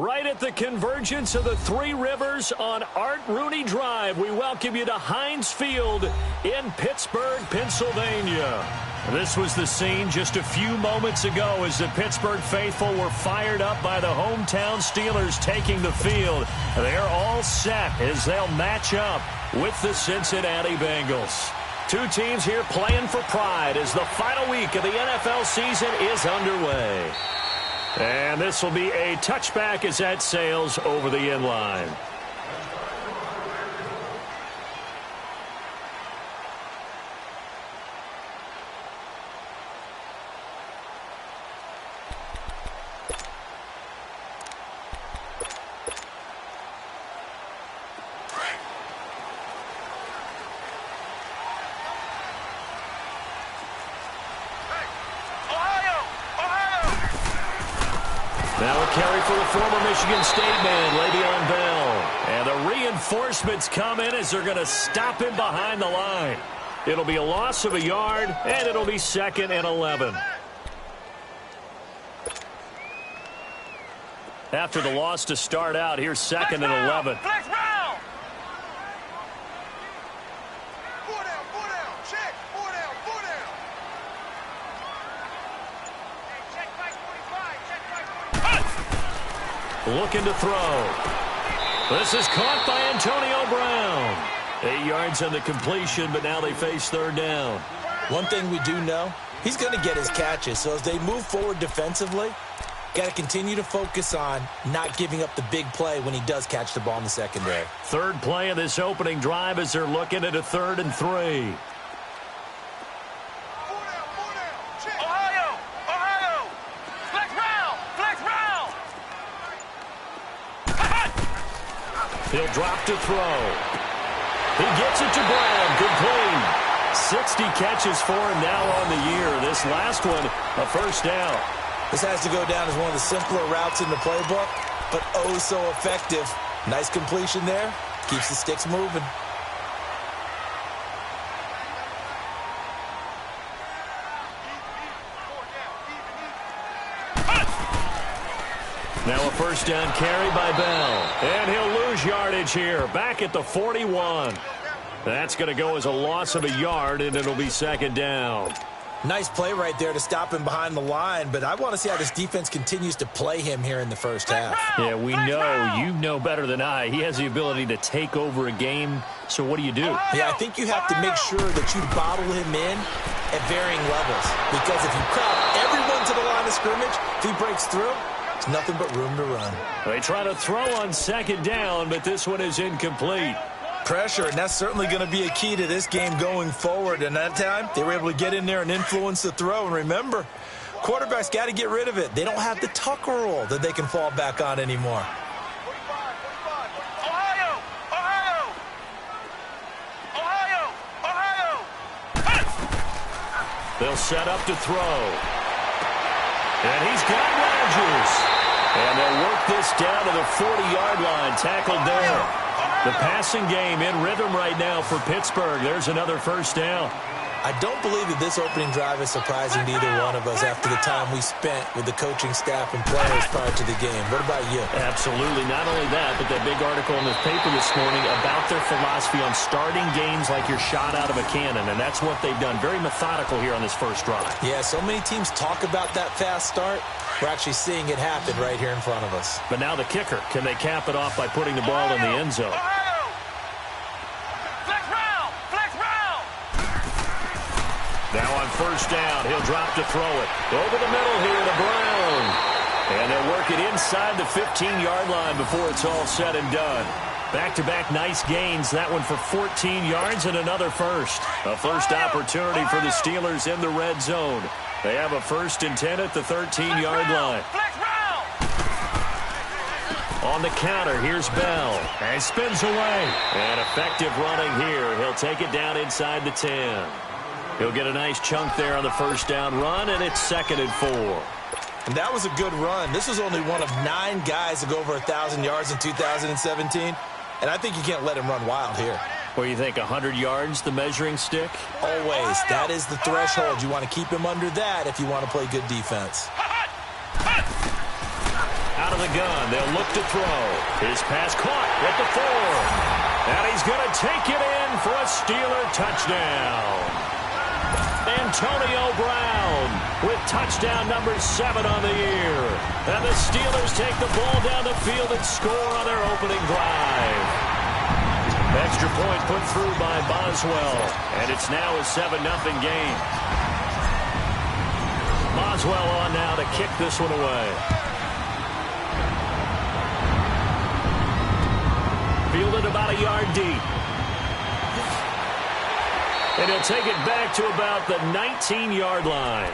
Right at the convergence of the Three Rivers on Art Rooney Drive, we welcome you to Heinz Field in Pittsburgh, Pennsylvania. This was the scene just a few moments ago as the Pittsburgh faithful were fired up by the hometown Steelers taking the field. They're all set as they'll match up with the Cincinnati Bengals. Two teams here playing for pride as the final week of the NFL season is underway. And this will be a touchback as that sails over the end line. Now a carry for the former Michigan State man, Le'Veon Bell. And the reinforcements come in as they're going to stop him behind the line. It'll be a loss of a yard, and it'll be 2nd and 11. After the loss to start out, here's 2nd and 11. Looking to throw. This is caught by Antonio Brown. 8 yards on the completion, but now they face 3rd down. One thing we do know, he's going to get his catches. So as they move forward defensively, got to continue to focus on not giving up the big play when he does catch the ball in the secondary. 3rd play of this opening drive as they're looking at a 3rd and 3. He'll drop to throw. He gets it to Brown. Complete. 60 catches for him now on the year. This last one, a 1st down. This has to go down as one of the simpler routes in the playbook, but oh so effective. Nice completion there. Keeps the sticks moving. Now a 1st down carry by Bell. And he'll lose yardage here. Back at the 41. That's going to go as a loss of a yard, and it'll be 2nd down. Nice play right there to stop him behind the line, but I want to see how this defense continues to play him here in the 1st half. Yeah, we know. You know better than I. He has the ability to take over a game, so what do you do? Yeah, I think you have to make sure that you bottle him in at varying levels, because if you crowd everyone to the line of scrimmage, if he breaks through, it's nothing but room to run. They try to throw on 2nd down, but this one is incomplete. Pressure, and that's certainly going to be a key to this game going forward. And that time, they were able to get in there and influence the throw. And remember, quarterbacks got to get rid of it. They don't have the Tucker rule that they can fall back on anymore. They'll set up to throw. And he's got Rodgers. And they'll work this down to the 40-yard line. Tackled there. The passing game in rhythm right now for Pittsburgh. There's another 1st down. I don't believe that this opening drive is surprising to either one of us after the time we spent with the coaching staff and players prior to the game. What about you? Absolutely. Not only that, but that big article in the paper this morning about their philosophy on starting games like you're shot out of a cannon, and that's what they've done. Very methodical here on this 1st drive. Yeah, so many teams talk about that fast start. We're actually seeing it happen right here in front of us. But now the kicker. Can they cap it off by putting the ball in the end zone? Now on 1st down, he'll drop to throw it. Over the middle here to Brown. And they'll work it inside the 15-yard line before it's all said and done. Back-to-back nice gains. That one for 14 yards and another 1st. A 1st opportunity for the Steelers in the red zone. They have a 1st and 10 at the 13-yard line. On the counter, here's Bell. And spins away. And effective running here. He'll take it down inside the 10. He'll get a nice chunk there on the 1st down run, and it's 2nd and 4. And that was a good run. This was only one of 9 guys to go over 1,000 yards in 2017. And I think you can't let him run wild here. What do you think, 100 yards, the measuring stick? Always. That is the threshold. You want to keep him under that if you want to play good defense. Out of the gun. They'll look to throw. His pass caught at the 4. And he's going to take it in for a Steeler touchdown. Antonio Brown with touchdown number 7 on the year. And the Steelers take the ball down the field and score on their opening drive. Extra point put through by Boswell. And it's now a 7-0 game. Boswell on now to kick this one away. Fielded about a yard deep. And he'll take it back to about the 19-yard line.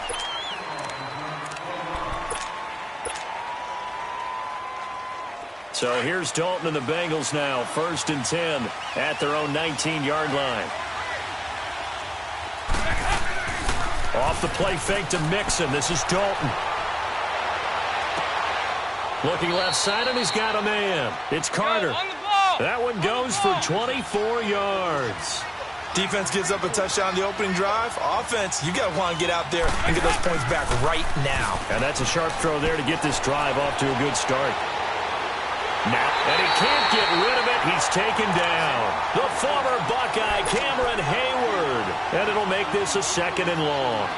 So here's Dalton and the Bengals now. 1st and 10 at their own 19-yard line. Off the play fake to Mixon. This is Dalton. Looking left side, and he's got a man. It's Carter. That one goes for 24 yards. Defense gives up a touchdown the opening drive. Offense, you got to want to get out there and get those points back right now. And that's a sharp throw there to get this drive off to a good start. Now, and he can't get rid of it. He's taken down. The former Buckeye, Cameron Hayward. And it'll make this a 2nd and long.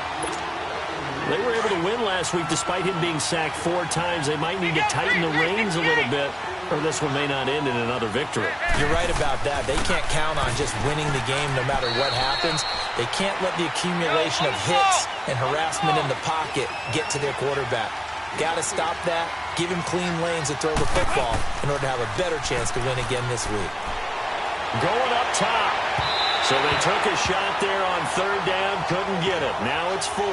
They were able to win last week despite him being sacked 4 times. They might need to tighten the reins a little bit, or this one may not end in another victory. You're right about that. They can't count on just winning the game no matter what happens. They can't let the accumulation of hits and harassment in the pocket get to their quarterback. Got to stop that, give him clean lanes to throw the football in order to have a better chance to win again this week. Going up top. So they took a shot there on 3rd down, couldn't get it. Now it's 4.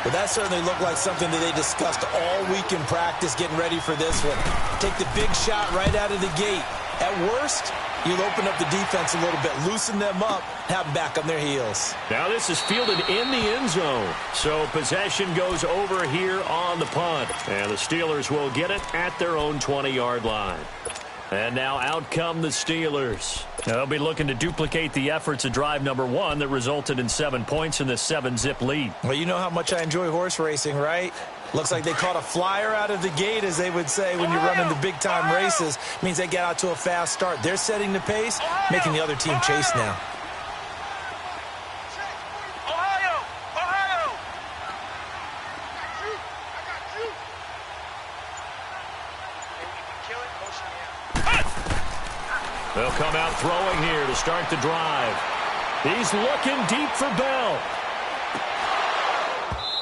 Well, that certainly looked like something that they discussed all week in practice getting ready for this one. Take the big shot right out of the gate. At worst, you'll open up the defense a little bit, loosen them up, have them back on their heels. Now this is fielded in the end zone. So possession goes over here on the punt. And the Steelers will get it at their own 20-yard line. And now out come the Steelers. They'll be looking to duplicate the efforts of drive number 1 that resulted in 7 points in the 7-zip lead. Well, you know how much I enjoy horse racing, right? Looks like they caught a flyer out of the gate, as they would say when you're running the big-time races. Means they get out to a fast start. They're setting the pace, making the other team chase now. They'll come out throwing here to start the drive. He's looking deep for Bell.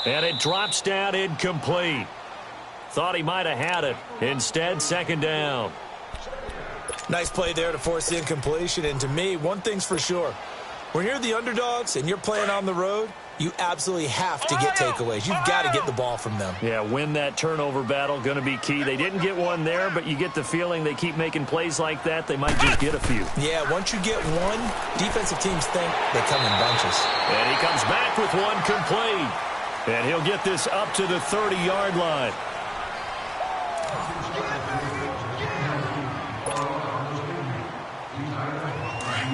And it drops down incomplete. Thought he might have had it. Instead, 2nd down. Nice play there to force the incompletion. And to me, one thing's for sure. When you're the underdogs and you're playing on the road, you absolutely have to get takeaways. You've got to get the ball from them. Yeah, win that turnover battle, going to be key. They didn't get one there, but you get the feeling they keep making plays like that, they might just get a few. Yeah, once you get one, defensive teams think they come in bunches. And he comes back with one complete. And he'll get this up to the 30-yard line.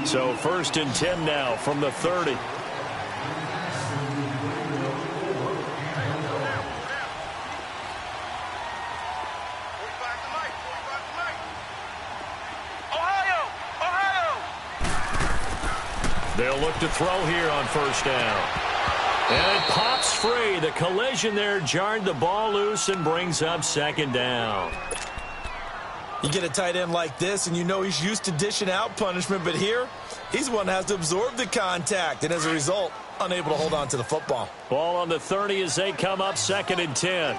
So 1st and 10 now from the 30. They'll look to throw here on 1st down. And it pops free. The collision there jarred the ball loose and brings up 2nd down. You get a tight end like this, and you know he's used to dishing out punishment, but here, he's the one that has to absorb the contact, and as a result, unable to hold on to the football. Ball on the 30 as they come up 2nd and 10.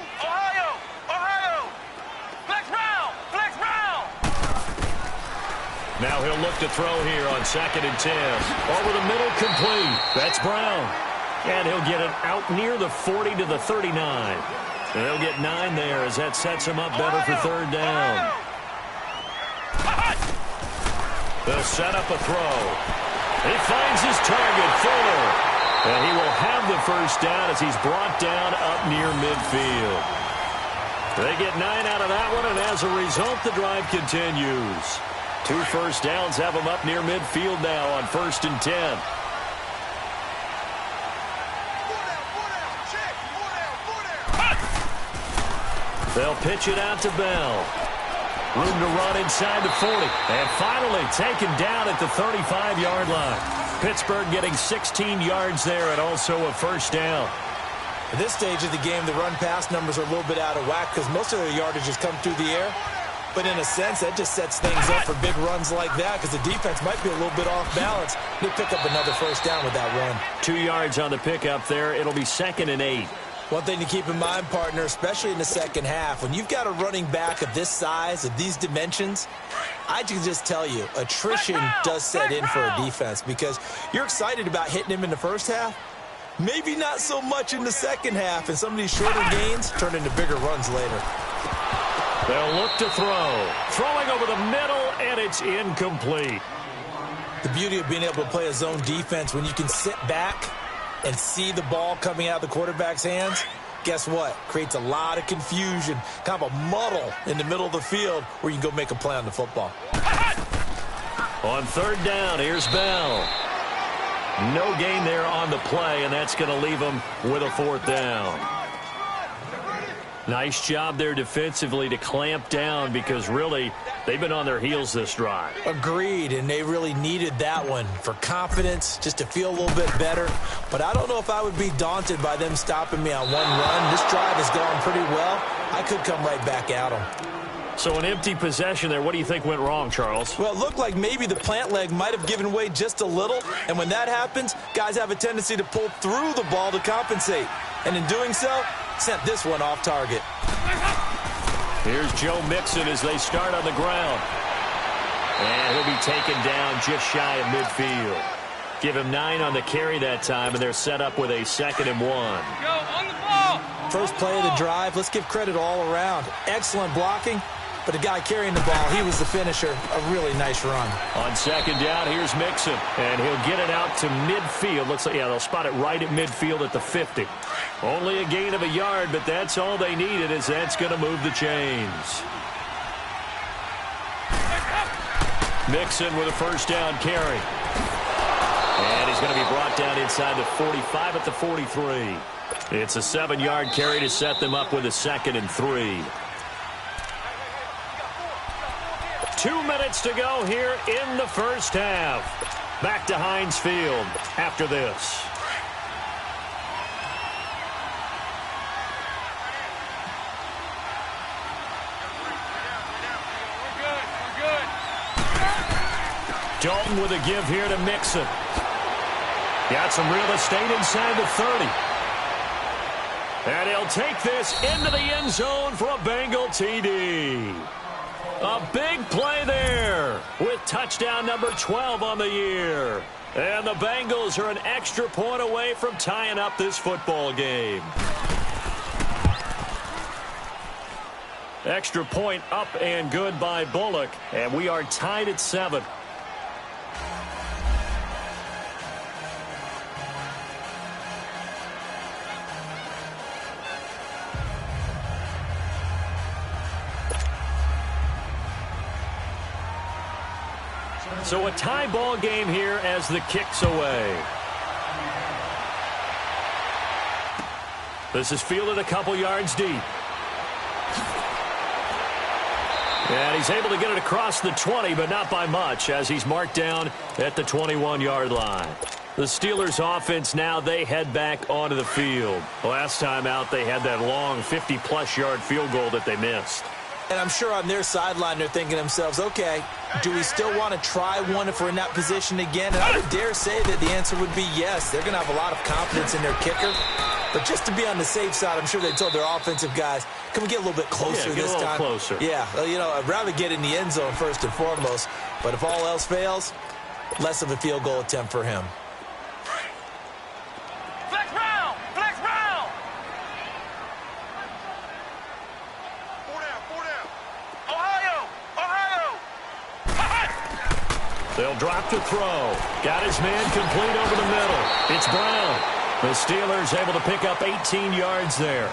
Now he'll look to throw here on 2nd and 10. Over the middle, complete. That's Brown. And he'll get it out near the 40 to the 39. And he'll get 9 there as that sets him up better for 3rd down. They'll set up a throw. He finds his target, Fuller. And he will have the 1st down as he's brought down up near midfield. They get 9 out of that one, and as a result, the drive continues. 2 first downs have them up near midfield now on 1st and 10. They'll pitch it out to Bell. Room to run inside the 40. And finally taken down at the 35-yard line. Pittsburgh getting 16 yards there and also a first down. At this stage of the game, the run-pass numbers are a little bit out of whack because most of their yardage has come through the air. But in a sense, that just sets things up for big runs like that because the defense might be a little bit off balance. They pick up another first down with that run. 2 yards on the pickup there. It'll be 2nd and 8. One thing to keep in mind, partner, especially in the second half, when you've got a running back of this size, of these dimensions, I can just tell you, attrition does set in for a defense because you're excited about hitting him in the first half. Maybe not so much in the second half, and some of these shorter gains turn into bigger runs later. They'll look to throw. Throwing over the middle, and it's incomplete. The beauty of being able to play a zone defense when you can sit back and see the ball coming out of the quarterback's hands, guess what? Creates a lot of confusion, kind of a muddle in the middle of the field where you can go make a play on the football. On 3rd down, here's Bell. No gain there on the play, and that's going to leave them with a 4th down. Nice job there defensively to clamp down because really they've been on their heels this drive. Agreed, and they really needed that one for confidence, just to feel a little bit better. But I don't know if I would be daunted by them stopping me on one run. This drive has gone pretty well. I could come right back at them. So an empty possession there. What do you think went wrong, Charles? Well, it looked like maybe the plant leg might have given way just a little. And when that happens, guys have a tendency to pull through the ball to compensate. And in doing so, sent this one off target. Here's Joe Mixon as they start on the ground. And he'll be taken down just shy of midfield. Give him 9 on the carry that time, and they're set up with a 2nd and 1. Go on the ball. First play of the drive, let's give credit all around. Excellent blocking, but the guy carrying the ball, he was the finisher. A really nice run. On 2nd down, here's Mixon, and he'll get it out to midfield. Looks like, yeah, they'll spot it right at midfield at the 50. Only a gain of a yard, but that's all they needed, as that's going to move the chains. Mixon with a first down carry. And he's going to be brought down inside the 45 at the 43. It's a 7-yard carry to set them up with a 2nd and 3. 2 minutes to go here in the first half. Back to Heinz Field after this. Dalton with a give here to Mixon. Got some real estate inside the 30. And he'll take this into the end zone for a Bengal TD. A big play there with touchdown number 12 on the year. And the Bengals are an extra point away from tying up this football game. Extra point up and good by Bullock. And we are tied at 7. So a tie ball game here as the kick's away. This is fielded a couple yards deep. And he's able to get it across the 20, but not by much, as he's marked down at the 21-yard line. The Steelers offense now, they head back onto the field. Last time out, they had that long 50-plus yard field goal that they missed. And I'm sure on their sideline they're thinking to themselves, okay, do we still want to try one if we're in that position again? And I would dare say that the answer would be yes. They're going to have a lot of confidence in their kicker. But just to be on the safe side, I'm sure they told their offensive guys, can we get a little bit closer this time? Closer. Yeah, you know, I'd rather get in the end zone first and foremost. But if all else fails, less of a field goal attempt for him. Flex round! Flex round! 4 down. Ohio! They'll drop to throw. Got his man complete over the middle. It's Brown. The Steelers able to pick up 18 yards there.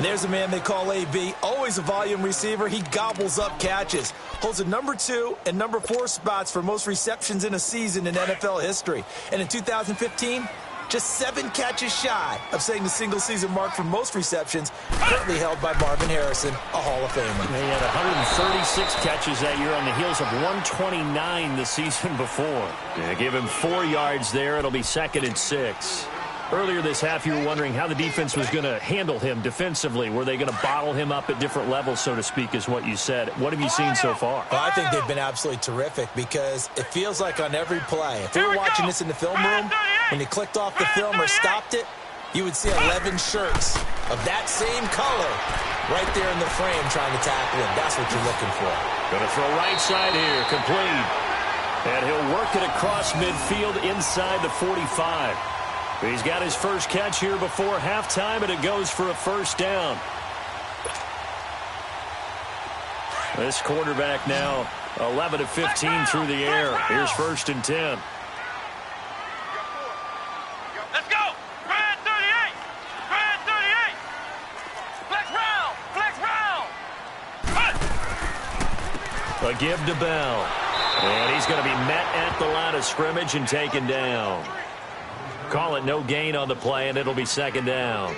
There's a man they call AB. Always a volume receiver. He gobbles up catches. Holds the number 2 and number 4 spots for most receptions in a season in NFL history. And in 2015, just 7 catches shy of setting the single-season mark for most receptions, currently held by Marvin Harrison, a Hall of Famer. He had 136 catches that year on the heels of 129 the season before. Give him 4 yards there. It'll be 2nd and 6. Earlier this half, you were wondering how the defense was going to handle him defensively. Were they going to bottle him up at different levels, so to speak, is what you said. What have you seen so far? Well, I think they've been absolutely terrific because it feels like on every play, if we were watching this in the film room, when you clicked off the film or stopped it, you would see 11 shirts of that same color right there in the frame trying to tackle him. That's what you're looking for. Going to throw right side here, complete. And he'll work it across midfield inside the 45. He's got his first catch here before halftime, and it goes for a first down. This quarterback now 11 of 15 through the air. Here's 1st and 10. Let's go. Grand 38. Grand 38. Flex round. Flex round. A give to Bell. And he's going to be met at the line of scrimmage and taken down. Call it no gain on the play, and it'll be 2nd down.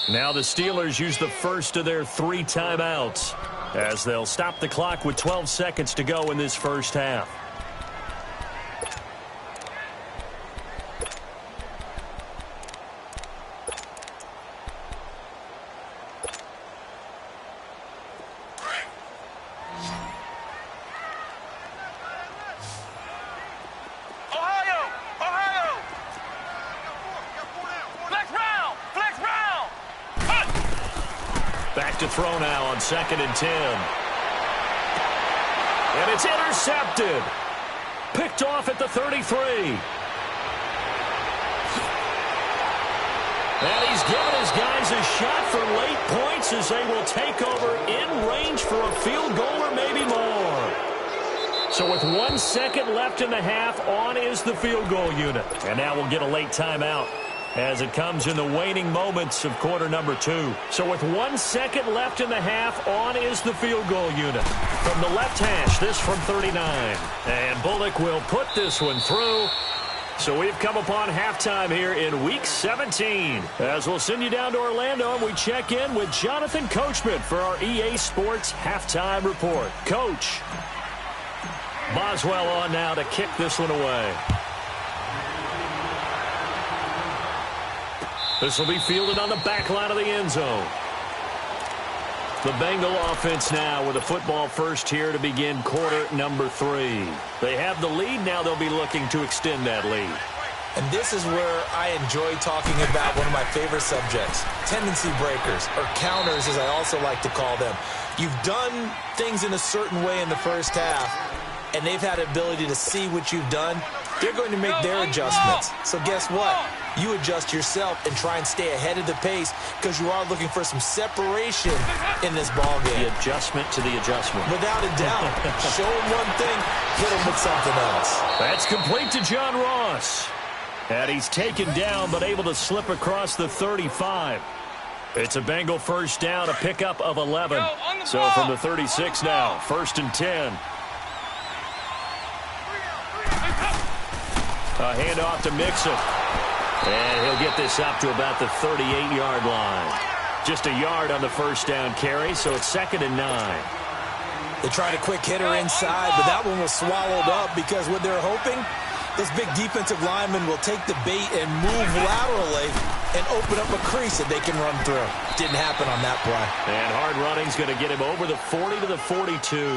Now the Steelers use the first of their 3 timeouts as they'll stop the clock with 12 seconds to go in this first half. To throw now on 2nd and 10. And it's intercepted. Picked off at the 33. And he's given his guys a shot for late points as they will take over in range for a field goal or maybe more. So with 1 second left in the half, on is the field goal unit. And now we'll get a late timeout as it comes in the waning moments of quarter number 2. So with 1 second left in the half, on is the field goal unit. From the left hash, this from 39. And Bullock will put this one through. So we've come upon halftime here in Week 17. As we'll send you down to Orlando, and we check in with Jonathan Coachman for our EA Sports Halftime Report. Coach, Boswell on now to kick this one away. This will be fielded on the back line of the end zone. The Bengal offense now with a football first here to begin quarter number 3. They have the lead. Now they'll be looking to extend that lead. And this is where I enjoy talking about one of my favorite subjects, tendency breakers, or counters as I also like to call them. You've done things in a certain way in the first half, and they've had the ability to see what you've done. They're going to make their adjustments. So guess what? You adjust yourself and try and stay ahead of the pace because you are looking for some separation in this ball game. The adjustment to the adjustment. Without a doubt. Show them one thing, hit them with something else. That's complete to John Ross. And he's taken down but able to slip across the 35. It's a Bengal first down, a pickup of 11. So from the 36 now, 1st and 10. A handoff to Mixon. And he'll get this up to about the 38-yard line. Just a yard on the first down carry, so it's 2nd and 9. They tried a quick hitter inside, but that one was swallowed up because what they're hoping, this big defensive lineman will take the bait and move laterally and open up a crease that they can run through. Didn't happen on that play. And hard running's going to get him over the 40 to the 42.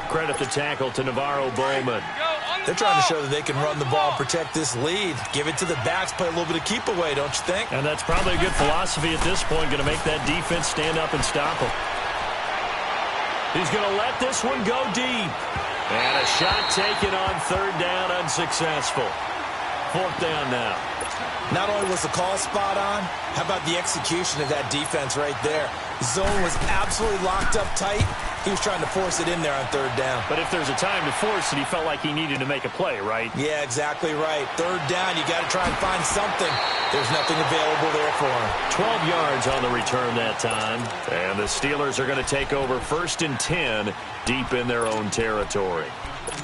Credit the tackle to Navarro Bowman. They're trying to show that they can run the ball and protect this lead. Give it to the backs, play a little bit of keep away, don't you think? And that's probably a good philosophy at this point, going to make that defense stand up and stop him. He's going to let this one go deep. And a shot taken on 3rd down, unsuccessful. 4th down now. Not only was the call spot on, how about the execution of that defense right there? Zone was absolutely locked up tight. He was trying to force it in there on 3rd down. But if there's a time to force it, he felt like he needed to make a play, right? Yeah, exactly right. 3rd down, you got to try and find something. There's nothing available there for him. 12 yards on the return that time. And the Steelers are going to take over 1st and 10 deep in their own territory.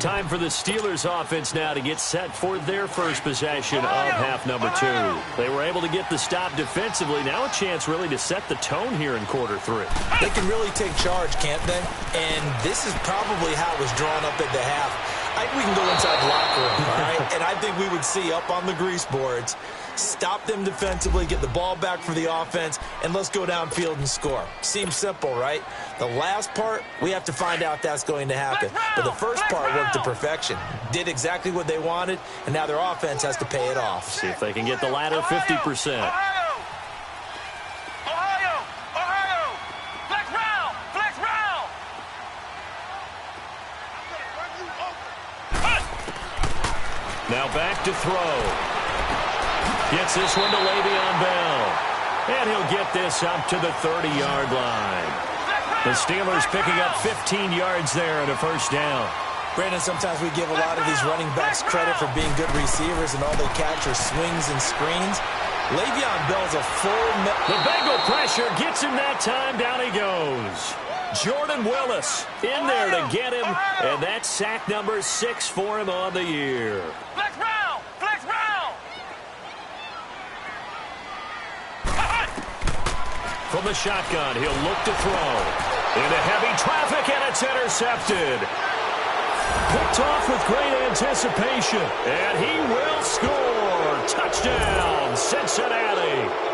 Time for the Steelers offense now to get set for their first possession of half number 2. They were able to get the stop defensively. Now a chance really to set the tone here in quarter 3. They can really take charge, can't they? And this is probably how it was drawn up at the half. I think we can go inside the locker room, all right? And I think we would see up on the grease boards, stop them defensively, get the ball back for the offense, and let's go downfield and score. Seems simple, right? The last part, we have to find out that's going to happen. But the first part worked to perfection. Did exactly what they wanted, and now their offense has to pay it off. See if they can get the latter 50%. Now back to throw. Gets this one to Le'Veon Bell. And he'll get this up to the 30-yard line. The Steelers picking up 15 yards there and a first down. Brandon, sometimes we give a lot of these running backs credit for being good receivers and all they catch are swings and screens. Le'Veon Bell's a full... The Bengal pressure gets him that time. Down he goes. Jordan Willis in there to get him, and that's sack number 6 for him on the year. Flex round! Flex round! From the shotgun, he'll look to throw. Into heavy traffic, and it's intercepted. Picked off with great anticipation, and he will score. Touchdown, Cincinnati.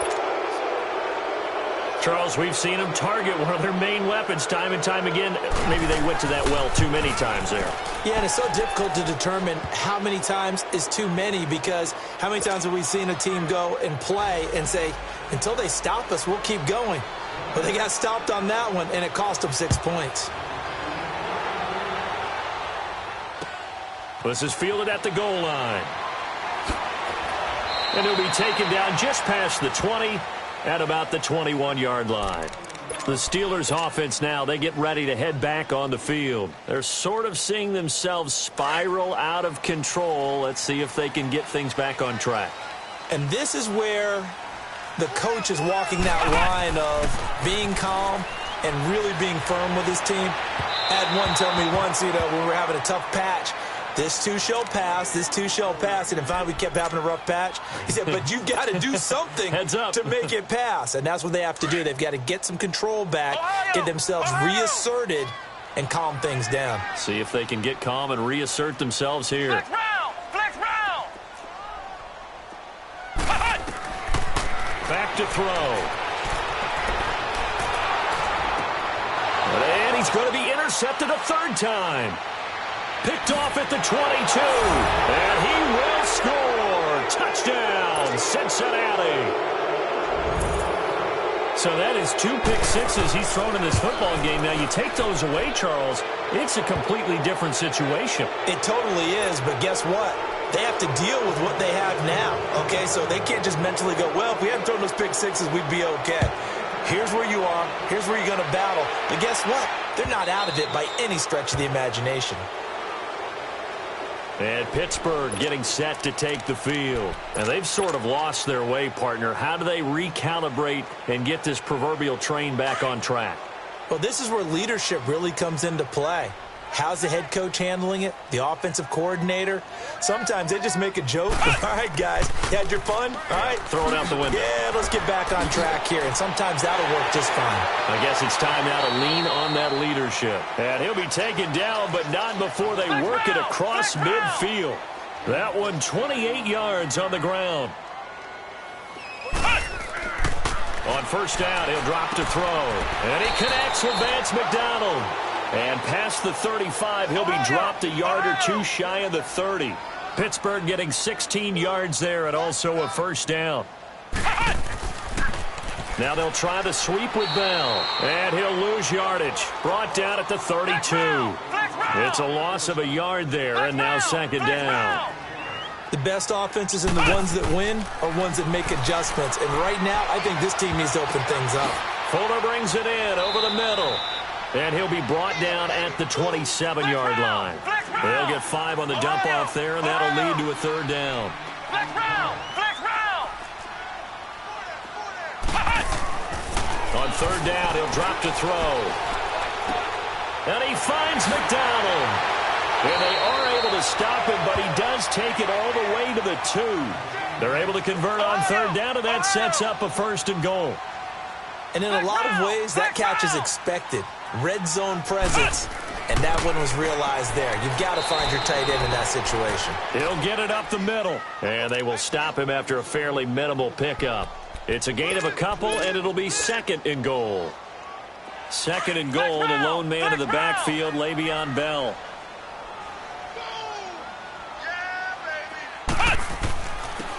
Charles, we've seen them target one of their main weapons time and time again. Maybe they went to that well too many times there. Yeah, and it's so difficult to determine how many times is too many, because how many times have we seen a team go and play and say, until they stop us, we'll keep going. But they got stopped on that one, and it cost them 6 points. This is fielded at the goal line. And he'll be taken down just past the 20 at about the 21-yard line. The Steelers offense now, they get ready to head back on the field. They're sort of seeing themselves spiral out of control. Let's see if they can get things back on track. And this is where the coach is walking that line of being calm and really being firm with his team. I had one tell me once, when we were having a tough patch, this too shall pass, this too shall pass. And finally, we kept having a rough patch. He said, but you've got to do something to make it pass. And that's what they have to do. They've got to get some control back, get themselves reasserted, and calm things down. See if they can get calm and reassert themselves here. Flex round! Flex round! Back to throw. And he's going to be intercepted a third time. Picked off at the 22. And he will score. Touchdown, Cincinnati. So that is 2 pick sixes he's thrown in this football game. Now, you take those away, Charles, it's a completely different situation. It totally is, but guess what? They have to deal with what they have now, okay? So they can't just mentally go, well, if we hadn't thrown those pick sixes, we'd be okay. Here's where you are. Here's where you're going to battle. But guess what? They're not out of it by any stretch of the imagination. And Pittsburgh getting set to take the field. And they've sort of lost their way, partner. How do they recalibrate and get this proverbial train back on track? Well, this is where leadership really comes into play. How's the head coach handling it? The offensive coordinator? Sometimes they just make a joke. All right, guys, you had your fun? All right. Throw it out the window. Yeah, let's get back on track here. And sometimes that'll work just fine. I guess it's time now to lean on that leadership. And he'll be taken down, but not before they work it across midfield. That one 28 yards on the ground. On first down, he'll drop to throw. And he connects with Vance McDonald. And past the 35, he'll be dropped a yard or two shy of the 30. Pittsburgh getting 16 yards there and also a first down. Now they'll try the sweep with Bell. And he'll lose yardage. Brought down at the 32. It's a loss of a yard there, and now second down. The best offenses and the ones that win are ones that make adjustments. And right now, I think this team needs to open things up. Fuller brings it in over the middle. And he'll be brought down at the 27-yard line. They'll get 5 on the dump-off there, and that'll lead to a third down. On third down, he'll drop to throw. And he finds McDonald. And they are able to stop him, but he does take it all the way to the 2. They're able to convert on third down, and that sets up a 1st and goal. And in a lot of ways, that catch is expected. Red zone presence. And that one was realized there. You've got to find your tight end in that situation. He'll get it up the middle. And they will stop him after a fairly minimal pickup. It's a gain of a couple, and it'll be 2nd and goal. 2nd and goal, the lone man in the backfield, Le'Veon Bell.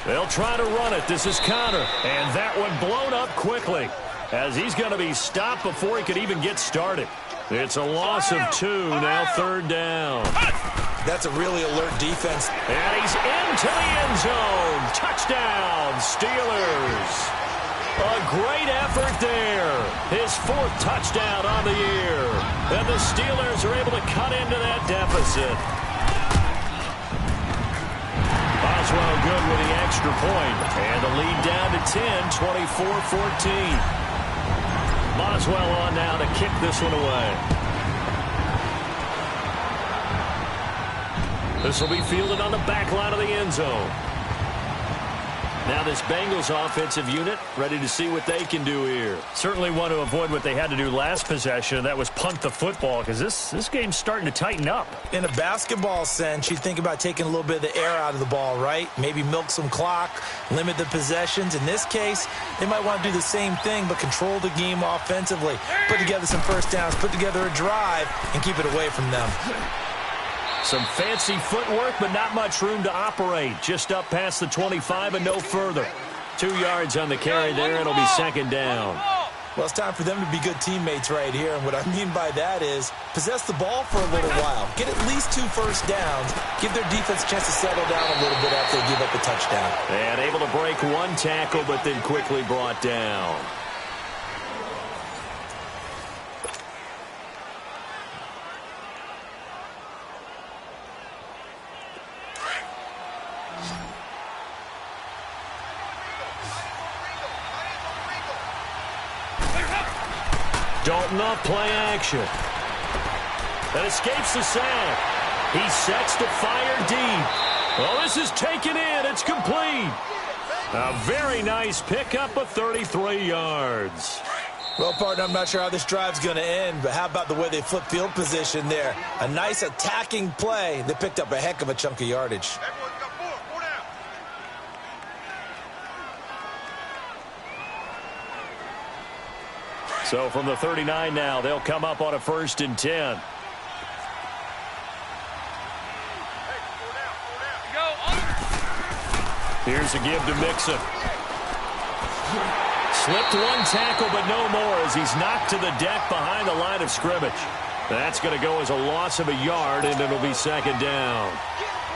They'll try to run it. This is Connor. And that one blown up quickly as he's going to be stopped before he could even get started. It's a loss of 2, now 3rd down. That's a really alert defense. And he's into the end zone. Touchdown, Steelers. A great effort there. His 4th touchdown on the year. And the Steelers are able to cut into that deficit. Boswell good with the extra point. And the lead down to 10, 24-14. Boswell on now to kick this one away. This will be fielded on the back line of the end zone. Now this Bengals offensive unit ready to see what they can do here. Certainly want to avoid what they had to do last possession. That was punt the football because this game's starting to tighten up. In a basketball sense, you think about taking a little bit of the air out of the ball, right? Maybe milk some clock, limit the possessions. In this case, they might want to do the same thing but control the game offensively. Put together some first downs, put together a drive, and keep it away from them. Some fancy footwork, but not much room to operate. Just up past the 25 and no further. 2 yards on the carry there, and it'll be 2nd down. Well, it's time for them to be good teammates right here. And what I mean by that is possess the ball for a little while. Get at least 2 first downs. Give their defense a chance to settle down a little bit after they give up the touchdown. And able to break 1 tackle, but then quickly brought down. Dalton off play action. That escapes the sack. He sets to fire deep. Oh, this is taken in. It's complete. A very nice pickup of 33 yards. Well, partner, I'm not sure how this drive's going to end, but how about the way they flip field position there? A nice attacking play. They picked up a heck of a chunk of yardage. So from the 39 now, they'll come up on a 1st and 10. Here's a give to Mixon. Slipped 1 tackle, but no more as he's knocked to the deck behind the line of scrimmage. That's going to go as a loss of a yard, and it'll be 2nd down.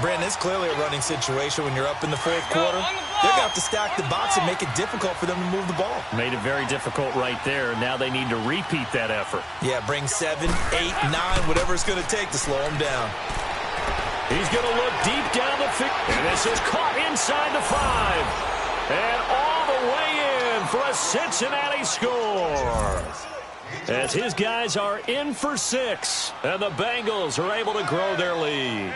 Brandon, it's clearly a running situation when you're up in the 4th quarter. They're going to have to stack the box and make it difficult for them to move the ball. Made it very difficult right there. Now they need to repeat that effort. Yeah, bring 7, 8, 9, whatever it's going to take to slow them down. He's going to look deep down the field. And this is caught inside the 5. And all the way in for a Cincinnati score. As his guys are in for 6. And the Bengals are able to grow their lead.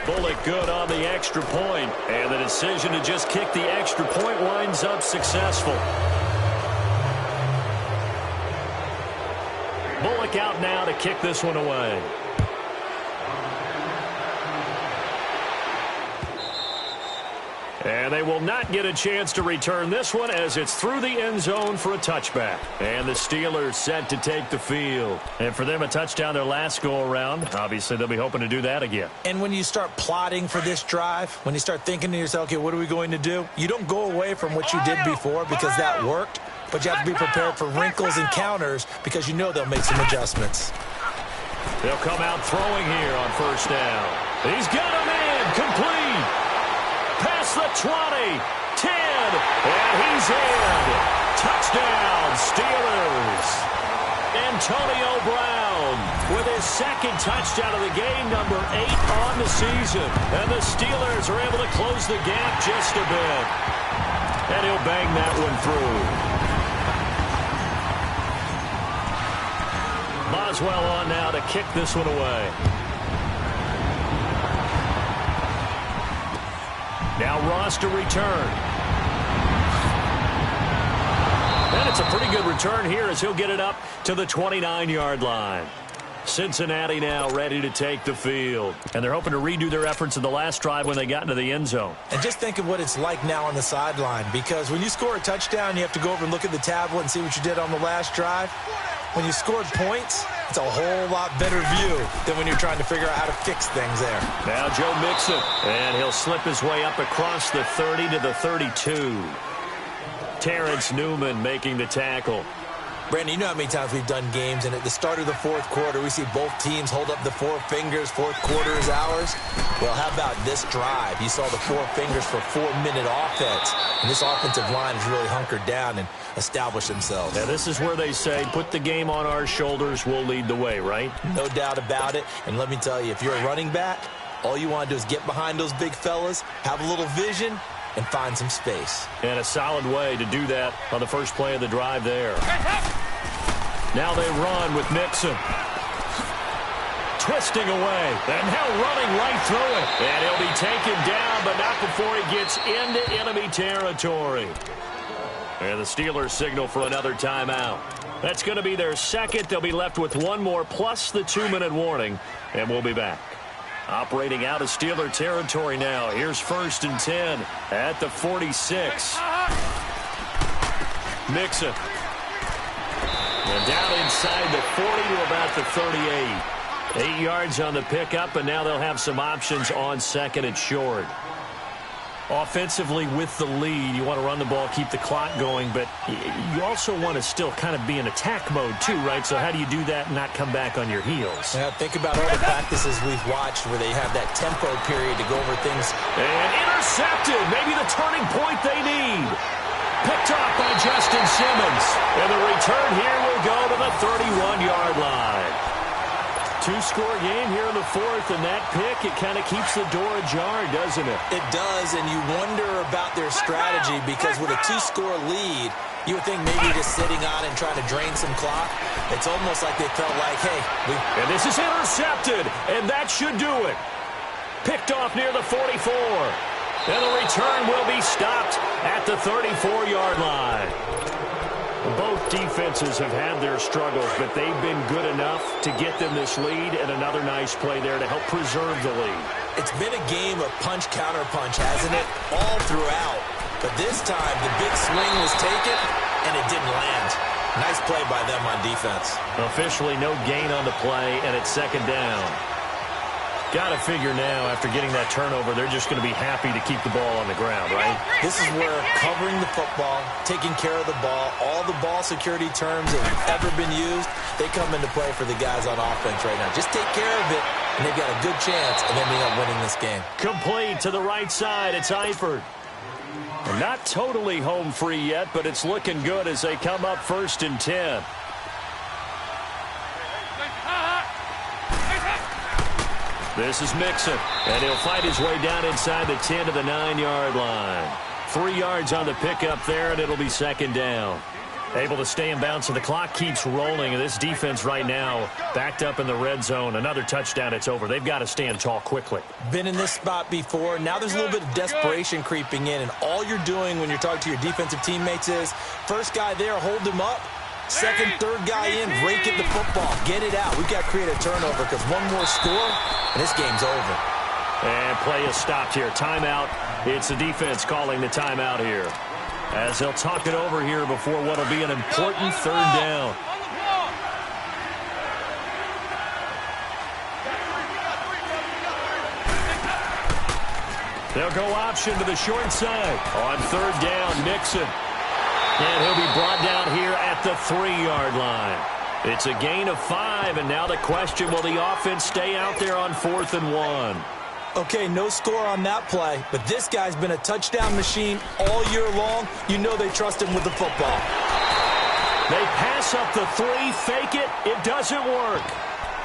Bullock good on the extra point, and the decision to just kick the extra point winds up successful. Bullock out now to kick this one away. And they will not get a chance to return this one as it's through the end zone for a touchback. And the Steelers set to take the field. And for them, a touchdown their last go-around. Obviously, they'll be hoping to do that again. And when you start plotting for this drive, when you start thinking to yourself, okay, what are we going to do? You don't go away from what you did before because that worked, but you have to be prepared for wrinkles and counters because you know they'll make some adjustments. They'll come out throwing here on 1st down. He's got him in, complete. Past the 20, 10, and he's in. Touchdown, Steelers. Antonio Brown with his 2nd touchdown of the game, number 8 on the season. And the Steelers are able to close the gap just a bit. And he'll bang that one through. Boswell on now to kick this one away. Now Ross to return. And it's a pretty good return here as he'll get it up to the 29-yard line. Cincinnati now ready to take the field. And they're hoping to redo their efforts in the last drive when they got into the end zone. And just think of what it's like now on the sideline, because when you score a touchdown, you have to go over and look at the tablet and see what you did on the last drive. When you scored points, it's a whole lot better view than when you're trying to figure out how to fix things there. Now Joe Mixon, and he'll slip his way up across the 30 to the 32. Terrence Newman making the tackle. Brandon, you know how many times we've done games, and at the start of the fourth quarter, we see both teams hold up the four fingers, fourth quarter is ours. Well, how about this drive? You saw the four fingers for 4-minute offense, and this offensive line has really hunkered down and established themselves. Now, this is where they say, put the game on our shoulders, we'll lead the way, right? No doubt about it, and let me tell you, if you're a running back, all you want to do is get behind those big fellas, have a little vision, and find some space. And a solid way to do that on the first play of the drive there. Now they run with Mixon. Twisting away. And now running right through it. And he'll be taken down, but not before he gets into enemy territory. And the Steelers signal for another timeout. That's going to be their second. They'll be left with one more plus the 2-minute warning. And we'll be back. Operating out of Steeler territory now. Here's 1st and 10 at the 46. Mixon. And down inside the 40 to about the 38. 8 yards on the pickup, and now they'll have some options on second and short. Offensively with the lead, you want to run the ball, keep the clock going, but you also want to still kind of be in attack mode too, right? So how do you do that and not come back on your heels? Yeah, think about all the practices we've watched where they have that tempo period to go over things. And intercepted, maybe the turning point they need. Picked off by Justin Simmons. And the return here will go to the 31-yard line. 2-score game here in the fourth, and that pick, it kind of keeps the door ajar, doesn't it? It does, and you wonder about their strategy, because with a 2-score lead, you would think maybe just sitting on it and trying to drain some clock. It's almost like they felt like, hey, and this is intercepted, and that should do it. Picked off near the 44. And the return will be stopped at the 34-yard line. Both defenses have had their struggles, but they've been good enough to get them this lead, and another nice play there to help preserve the lead. It's been a game of punch-counter-punch, hasn't it? All throughout. But this time, the big swing was taken, and it didn't land. Nice play by them on defense. Officially no gain on the play, and it's second down. Got to figure now, after getting that turnover, they're just going to be happy to keep the ball on the ground, right? This is where covering the football, taking care of the ball, all the ball security terms that have ever been used, they come into play for the guys on offense right now. Just take care of it, and they've got a good chance of ending up winning this game. Complete to the right side. It's Eifert. Not totally home free yet, but it's looking good as they come up 1st and 10. This is Mixon, and he'll fight his way down inside the 10 to the 9-yard line. 3 yards on the pickup there, and it'll be second down. Able to stay in bounds, and the clock keeps rolling, and this defense right now backed up in the red zone. Another touchdown, it's over. They've got to stand tall quickly. Been in this spot before. Now there's a little bit of desperation creeping in, and all you're doing when you're talking to your defensive teammates is, first guy there, hold him up. Second, third guy in, rake at the football. Get it out. We've got to create a turnover because one more score, and this game's over. And play is stopped here. Timeout. It's the defense calling the timeout here, as they'll talk it over here before what will be an important third down. They'll go option to the short side. On third down, Mixon. And he'll be brought down here at the 3-yard line. It's a gain of 5, and now the question, will the offense stay out there on 4th and 1? Okay, no score on that play, but this guy's been a touchdown machine all year long. You know they trust him with the football. They pass up the 3, fake it, it doesn't work.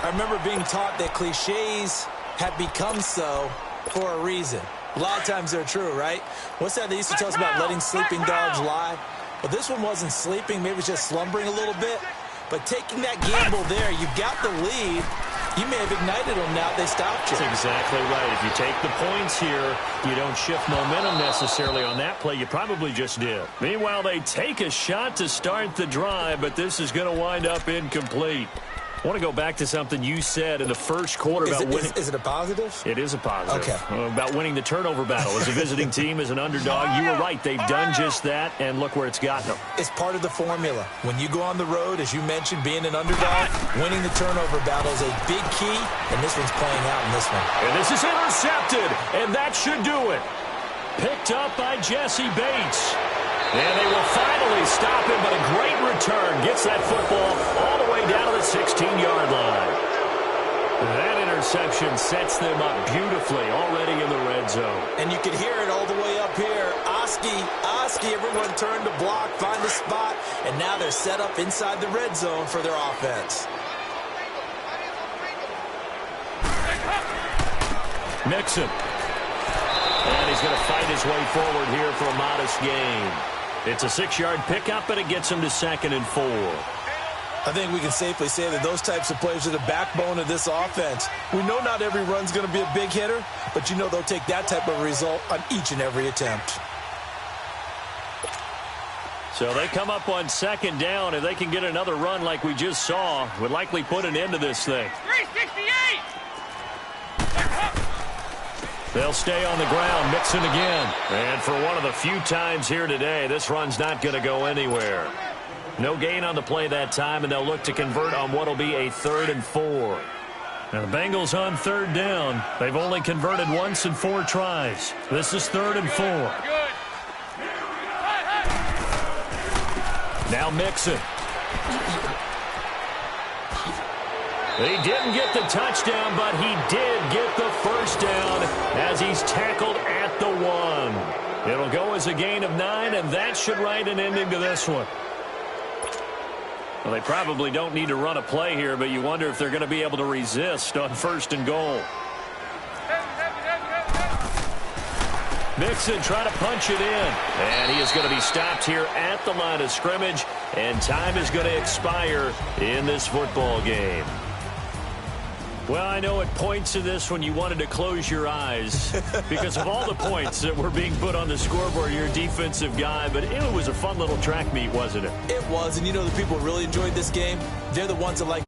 I remember being taught that cliches have become so for a reason. A lot of times they're true, right? What's that they used to tell us about letting sleeping dogs lie? Well, this one wasn't sleeping, maybe it was just slumbering a little bit. But taking that gamble there, you got the lead. You may have ignited them now they stopped you. That's exactly right. If you take the points here, you don't shift momentum necessarily on that play. You probably just did. Meanwhile, they take a shot to start the drive, but this is going to wind up incomplete. I want to go back to something you said in the first quarter about winning. Is it a positive? It is a positive. Okay. About winning the turnover battle. As a visiting team, as an underdog, you were right. They've done just that, and look where it's gotten them. It's part of the formula. When you go on the road, as you mentioned, being an underdog, winning the turnover battle is a big key, and this one's playing out in this one. And this is intercepted, and that should do it. Picked up by Jesse Bates. And they will finally stop him, but a great return. Gets that football all the way down to the 16-yard line. That interception sets them up beautifully already in the red zone. And you can hear it all the way up here. Oski, everyone turned to block, find the spot, and now they're set up inside the red zone for their offense. Mixon. And he's going to fight his way forward here for a modest gain. It's a 6-yard pickup, and it gets him to 2nd and 4. I think we can safely say that those types of players are the backbone of this offense. We know not every run's going to be a big hitter, but you know they'll take that type of result on each and every attempt. So they come up on 2nd down. If they can get another run like we just saw, would likely put an end to this thing. 368! They'll stay on the ground, Mixon again. And for one of the few times here today, this run's not going to go anywhere. No gain on the play that time, and they'll look to convert on what will be a 3rd and 4. Now the Bengals on 3rd down. They've only converted once in 4 tries. This is 3rd and 4. Now Mixon. He didn't get the touchdown, but he did get the first down as he's tackled at the 1. It'll go as a gain of 9, and that should write an ending to this one. Well, they probably don't need to run a play here, but you wonder if they're going to be able to resist on 1st and goal. Mixon trying to punch it in. And he is going to be stopped here at the line of scrimmage, and time is going to expire in this football game. Well, I know at points of this when you wanted to close your eyes because of all the points that were being put on the scoreboard. You're a defensive guy, but it was a fun little track meet, wasn't it? It was, and you know the people who really enjoyed this game? They're the ones that like